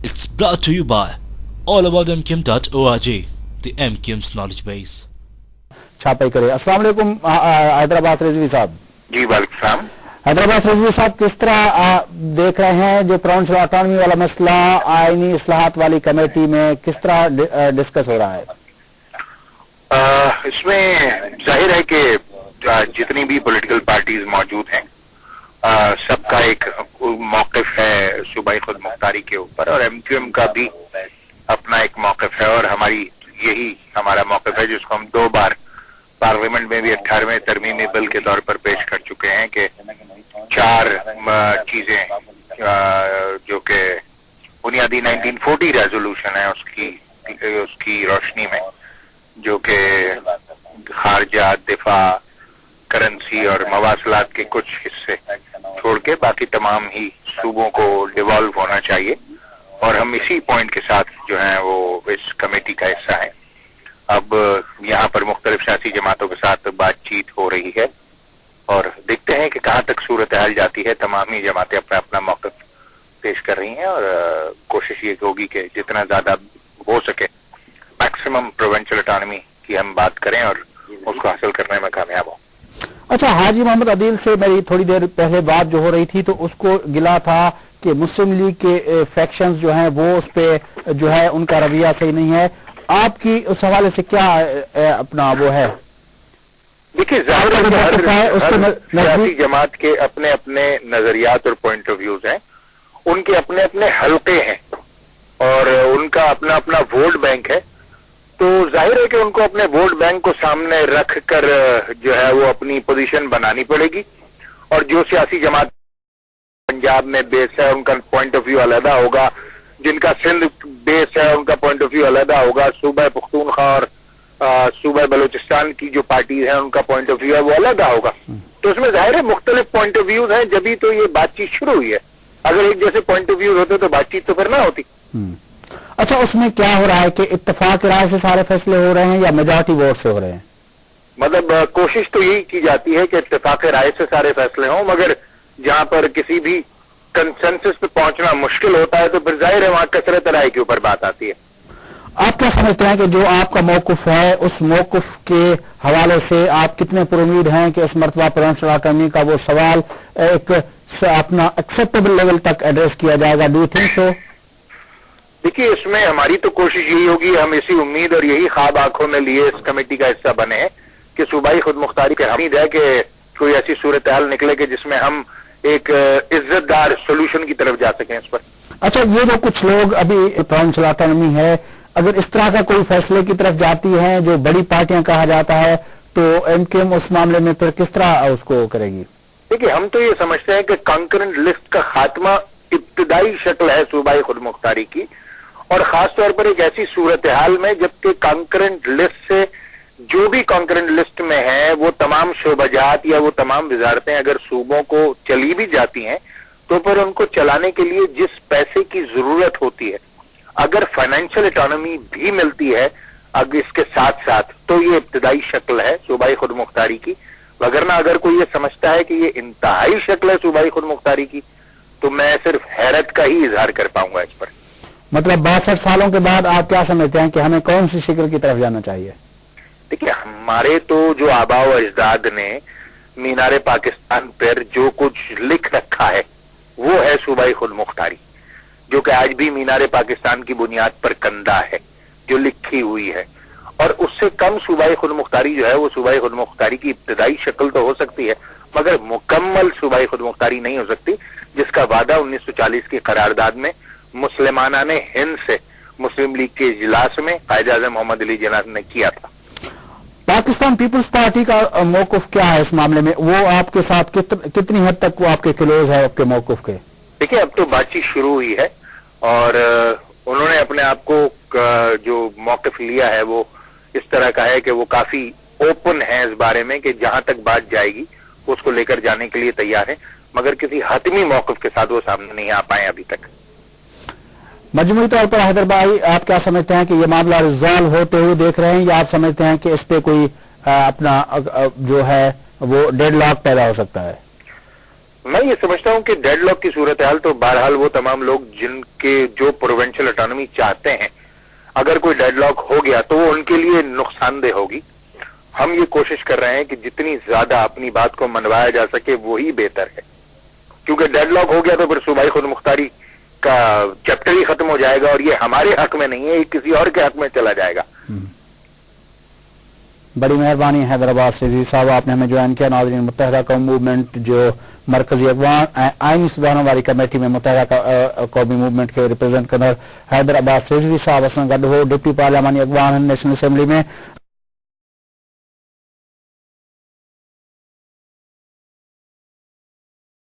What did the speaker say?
It's brought to you by allaboutmkim.org, the MKIM's knowledge base. छापाई करे। अस्सलाम वालेकुम हैदराबाद रिजवी साहब। जी वालेकुम। हैदराबाद रिजवी साहब, किस तरह देख रहे हैं जो प्रोविंशियल ऑटोनॉमी वाला मसला आईनी इस्लाहात वाली कमेटी में किस तरह डिस्कस हो रहा है? इसमें जाहिर है कि जितनी भी पॉलिटिकल पार्टीज मौजूद हैं सबका एक मौक़िफ़ है सूबाई खुद मुख्तारी के ऊपर, और एमक्यूएम का भी अपना एक मौक़िफ़ है, और यही हमारा मौक़िफ़ है जिसको हम 2 बार पार्लियामेंट में भी 18वें तरमीमी बिल के तौर पर पेश कर चुके हैं कि 4 चीजें जो कि बुनियादी 1940 रेजोल्यूशन है उसकी रोशनी में, जो कि खारजा, दिफा, करेंसी और मवासलात के कुछ हिस्से छोड़ के बाकी तमाम ही सूबों को डिवॉल्व होना चाहिए, और हम इसी पॉइंट के साथ जो है वो इस कमेटी का हिस्सा है। अब यहाँ पर मुख्तलिफ सियासी जमातों के साथ बातचीत हो रही है और देखते हैं कि कहाँ तक सूरत हाल जाती है। तमाम ही जमातें अपना अपना मौक़िफ़ पेश कर रही हैं और कोशिश ये होगी कि जितना ज्यादा हो सके मैक्सिमम प्रोविंशियल ऑटोनॉमी की हम बात करें और उसको हासिल करने में कामयाब हो। अच्छा, हाजी मोहम्मद अदील से मेरी थोड़ी देर पहले बात जो हो रही थी तो उसको गिला था कि मुस्लिम लीग के फैक्शंस जो हैं वो उस पे जो है उनका रवैया सही नहीं है। आपकी उस हवाले से क्या अपना वो है? देखिए, जाहिर है हर सियासी जमात के अपने अपने नजरियात और पॉइंट ऑफ व्यूज हैं, उनके अपने अपने हल्के हैं और उनका अपना अपना वोट बैंक है, तो जाहिर है कि उनको अपने वोट बैंक को सामने रख कर जो है वो अपनी पोजीशन बनानी पड़ेगी, और जो सियासी जमात पंजाब में बेस है उनका पॉइंट ऑफ व्यू अलग होगा, जिनका सिंध बेस है उनका पॉइंट ऑफ व्यू अलग होगा, सूबा पख्तूनख्वा और सूबा बलूचिस्तान की जो पार्टीज हैं उनका पॉइंट ऑफ व्यू है वो अलग होगा। तो उसमें जाहिर है मुख्तलिफ पॉइंट ऑफ व्यूज हैं, जब भी तो ये बातचीत शुरू हुई है। अगर एक जैसे पॉइंट ऑफ व्यू होते तो बातचीत तो फिर ना होती। अच्छा, उसमें क्या हो रहा है कि इत्तेफाक राय से सारे फैसले हो रहे हैं या मेजॉरिटी वोट से हो रहे हैं? मतलब कोशिश तो यही की जाती है कि इत्तेफाक राय से सारे फैसले हों, मगर जहां पर किसी भी कंसेंसस पे पहुंचना मुश्किल होता है तो फिर जाहिर है वहां कसरत राय के ऊपर बात आती है। आप क्या समझते हैं कि जो आपका मौक़िफ़ है उस मौक़िफ़ के हवाले से आप कितने पुरुमीद हैं कि इस मरतबा प्रोविंशियल ऑटोनॉमी का वो सवाल एक अपना एक्सेप्टेबल लेवल तक एड्रेस किया जाएगा? Do you think so? देखिए, इसमें हमारी तो कोशिश यही होगी, हम इसी उम्मीद और यही ख्वाब आंखों में लिए इस कमेटी का हिस्सा बने हैं कि सूबाई खुद मुख्तारी की उम्मीद है कि कोई ऐसी सूरत हाल निकले कि जिसमें हम एक इज्जतदार सोल्यूशन की तरफ जा सकें इस पर। अच्छा, ये जो कुछ लोग अभी प्रोविंशियल ऑटोनॉमी है, अगर इस तरह का कोई फैसले की तरफ जाती है जो बड़ी पार्टियां कहा जाता है, तो एमकेएम उस मामले में फिर किस तरह उसको करेगी? देखिए, हम तो ये समझते हैं कि कॉन्करेंट लिस्ट का खात्मा इब्तदाई शक्ल है सूबाई खुद मुख्तारी की, और खास तौर पर एक ऐसी सूरत हाल में जबकि कॉन्करेंट लिस्ट से जो भी कॉन्करेंट लिस्ट में है वो तमाम शोबाजात या वो तमाम वजारतें अगर सूबों को चली भी जाती हैं तो फिर उनको चलाने के लिए जिस पैसे की जरूरत होती है, अगर फाइनेंशियल ऑटोनॉमी भी मिलती है अगर इसके साथ साथ, तो ये इब्तदाई शक्ल है सूबाई खुद मुख्तारी की। वगरना अगर कोई ये समझता है कि ये इंतहाई शक्ल है सूबाई खुद मुख्तारी की तो मैं सिर्फ हैरत का ही इजहार कर पाऊंगा इस पर। मतलब 62 सालों के बाद आप क्या समझते हैं कि हमें कौन सी शिकल की तरफ जाना चाहिए? देखिए, हमारे तो जो आबा व अजदाद ने मीनारे पाकिस्तान पर जो कुछ लिख रखा है वो है सूबाई खुद मुख्तारी, जो कि आज भी मीनारे पाकिस्तान की बुनियाद पर कंदा है, जो लिखी हुई है, और उससे कम सूबाई खुद मुख्तारी जो है वो सूबाई खुद मुख्तारी की इब्तदाई शक्ल तो हो सकती है मगर मुकम्मल सूबाई खुद मुख्तारी नहीं हो सकती, जिसका वादा 1940 की करारदाद में मुसलमाना ने हिंद से मुस्लिम लीग के इजलास में कायद आज़म मोहम्मद अली जिन्ना ने किया था। पाकिस्तान पीपल्स पार्टी का मौक़िफ़ क्या है इस मामले में? वो आपके साथ कितनी हद तक वो आपके क्लोज है आपके मौक़िफ़ के? देखिए, अब तो बातचीत शुरू हुई है और उन्होंने अपने आप को जो मौक़िफ़ लिया है वो इस तरह का है कि वो काफी ओपन है इस बारे में कि जहां तक बात जाएगी उसको लेकर जाने के लिए तैयार है, मगर किसी हतमी मौक़िफ़ के साथ वो सामने नहीं आ पाए अभी तक। मजमूई तौर पर हैदर भाई, आप क्या समझते हैं कि ये मामला रिजॉल्व होते हुए देख रहे हैं या आप समझते हैं कि इस पे कोई अपना जो है वो डेडलॉक पैदा हो सकता है? मैं ये समझता हूं कि डेड लॉक की सूरत हाल तो बहरहाल वो तमाम लोग जिनके जो प्रोविंशियल ऑटोनॉमी चाहते हैं, अगर कोई डेड लॉक हो गया तो वो उनके लिए नुकसानदेह होगी। हम ये कोशिश कर रहे हैं कि जितनी ज्यादा अपनी बात को मनवाया जा सके वही बेहतर है, क्योंकि डेड लॉक हो गया तो फिर सूबाई खुद मुख्तारी का चैप्टर ही खत्म हो जाएगा और ये हमारे हक में नहीं है, ये किसी और के हक में चला जाएगा। बड़ी मेहरबानी हैदराबाद से जी साहब, आपने हमें ज्वाइन किया। नाज़रीन, मुत्तहिदा कौम मूवमेंट जो मरकजी अगवान आइनी सुधारों वाली कमेटी में मुत्तहिदा कौमी मूवमेंट के रिप्रेजेंट कंदड़ हैदराबाद से जी साहब असां गॾु हो, डिप्टी पार्लियामानी अगवान नेशनल असेंबली में।